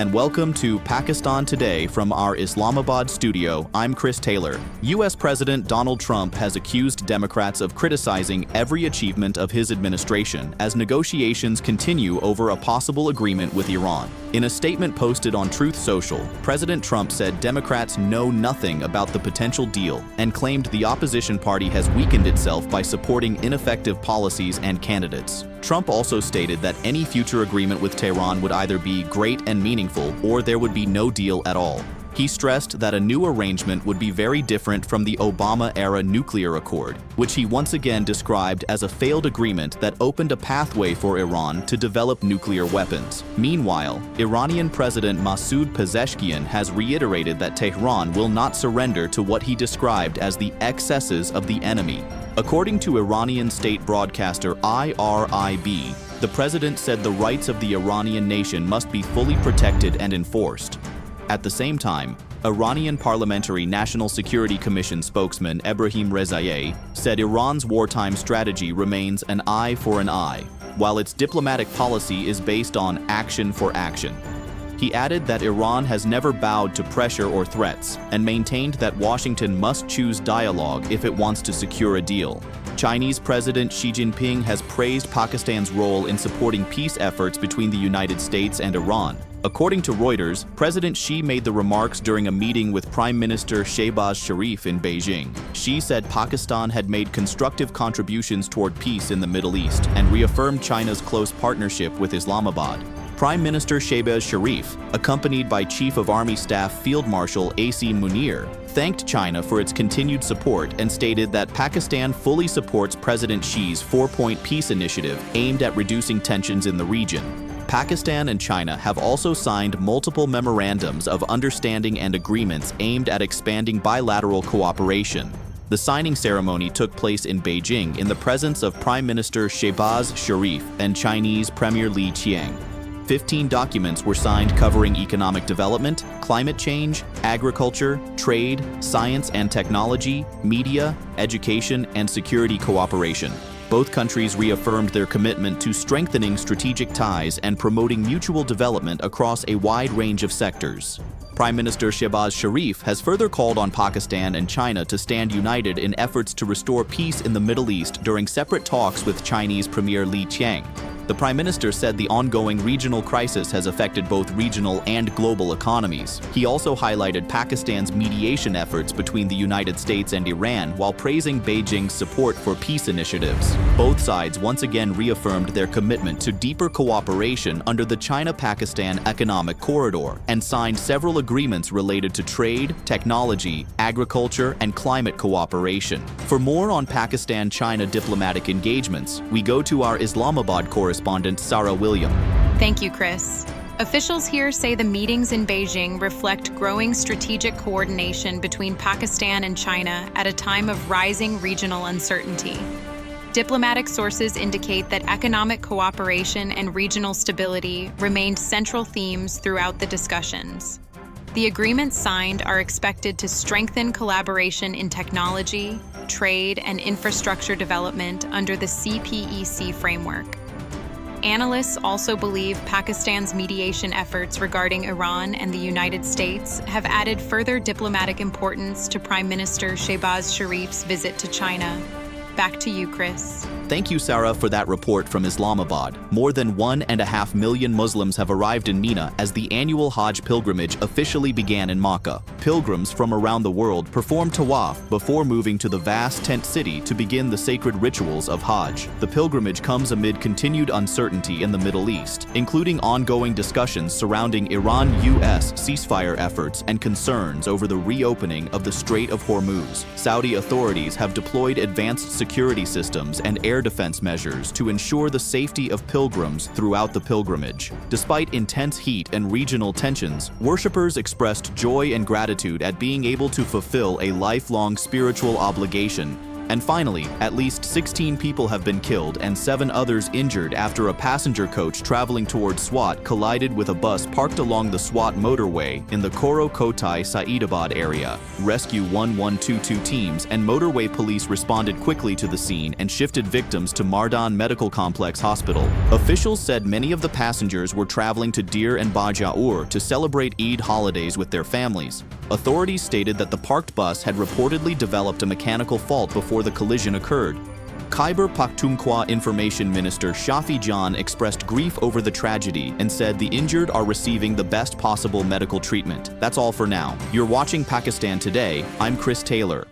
and welcome to Pakistan Today from our Islamabad studio. I'm Chris Taylor. U.S. President Donald Trump has accused Democrats of criticizing every achievement of his administration as negotiations continue over a possible agreement with Iran. In a statement posted on Truth Social, President Trump said Democrats know nothing about the potential deal and claimed the opposition party has weakened itself by supporting ineffective policies and candidates. Trump also stated that any future agreement with Tehran would either be great and meaningful or there would be no deal at all. He stressed that a new arrangement would be very different from the Obama-era nuclear accord, which he once again described as a failed agreement that opened a pathway for Iran to develop nuclear weapons. Meanwhile, Iranian President Masoud Pezeshkian has reiterated that Tehran will not surrender to what he described as the excesses of the enemy. According to Iranian state broadcaster IRIB, the president said the rights of the Iranian nation must be fully protected and enforced. At the same time, Iranian Parliamentary National Security Commission spokesman Ebrahim Rezaiei said Iran's wartime strategy remains an eye for an eye, while its diplomatic policy is based on action for action. He added that Iran has never bowed to pressure or threats and maintained that Washington must choose dialogue if it wants to secure a deal. Chinese President Xi Jinping has praised Pakistan's role in supporting peace efforts between the United States and Iran. According to Reuters, President Xi made the remarks during a meeting with Prime Minister Shehbaz Sharif in Beijing. Xi said Pakistan had made constructive contributions toward peace in the Middle East and reaffirmed China's close partnership with Islamabad. Prime Minister Shehbaz Sharif, accompanied by Chief of Army Staff Field Marshal A.C. Munir, thanked China for its continued support and stated that Pakistan fully supports President Xi's four-point peace initiative aimed at reducing tensions in the region. Pakistan and China have also signed multiple memorandums of understanding and agreements aimed at expanding bilateral cooperation. The signing ceremony took place in Beijing in the presence of Prime Minister Shehbaz Sharif and Chinese Premier Li Qiang. 15 documents were signed covering economic development, climate change, agriculture, trade, science and technology, media, education, and security cooperation. Both countries reaffirmed their commitment to strengthening strategic ties and promoting mutual development across a wide range of sectors. Prime Minister Shehbaz Sharif has further called on Pakistan and China to stand united in efforts to restore peace in the Middle East during separate talks with Chinese Premier Li Qiang. The Prime Minister said the ongoing regional crisis has affected both regional and global economies. He also highlighted Pakistan's mediation efforts between the United States and Iran while praising Beijing's support for peace initiatives. Both sides once again reaffirmed their commitment to deeper cooperation under the China-Pakistan Economic Corridor and signed several agreements related to trade, technology, agriculture, and climate cooperation. For more on Pakistan-China diplomatic engagements, we go to our Islamabad correspondent Sarah William. Thank you, Chris. Officials here say the meetings in Beijing reflect growing strategic coordination between Pakistan and China at a time of rising regional uncertainty. Diplomatic sources indicate that economic cooperation and regional stability remained central themes throughout the discussions. The agreements signed are expected to strengthen collaboration in technology, trade, and infrastructure development under the CPEC framework. Analysts also believe Pakistan's mediation efforts regarding Iran and the United States have added further diplomatic importance to Prime Minister Shehbaz Sharif's visit to China. Back to you, Chris. Thank you, Sarah, for that report from Islamabad. More than 1.5 million Muslims have arrived in Mina as the annual Hajj pilgrimage officially began in Makkah. Pilgrims from around the world perform tawaf before moving to the vast tent city to begin the sacred rituals of Hajj. The pilgrimage comes amid continued uncertainty in the Middle East, including ongoing discussions surrounding Iran-US ceasefire efforts and concerns over the reopening of the Strait of Hormuz. Saudi authorities have deployed advanced security systems and air defense measures to ensure the safety of pilgrims throughout the pilgrimage. Despite intense heat and regional tensions, worshippers expressed joy and gratitude at being able to fulfill a lifelong spiritual obligation And finally, at least 16 people have been killed and 7 others injured after a passenger coach traveling towards Swat collided with a bus parked along the Swat motorway in the Koro-Kotai Saidabad area. Rescue 1122 teams and motorway police responded quickly to the scene and shifted victims to Mardan Medical Complex Hospital. Officials said many of the passengers were traveling to Dir and Bajaur to celebrate Eid holidays with their families. Authorities stated that the parked bus had reportedly developed a mechanical fault before the collision occurred. Khyber Pakhtunkhwa Information Minister Shafi Jan expressed grief over the tragedy and said the injured are receiving the best possible medical treatment. That's all for now. You're watching Pakistan Today. I'm Chris Taylor.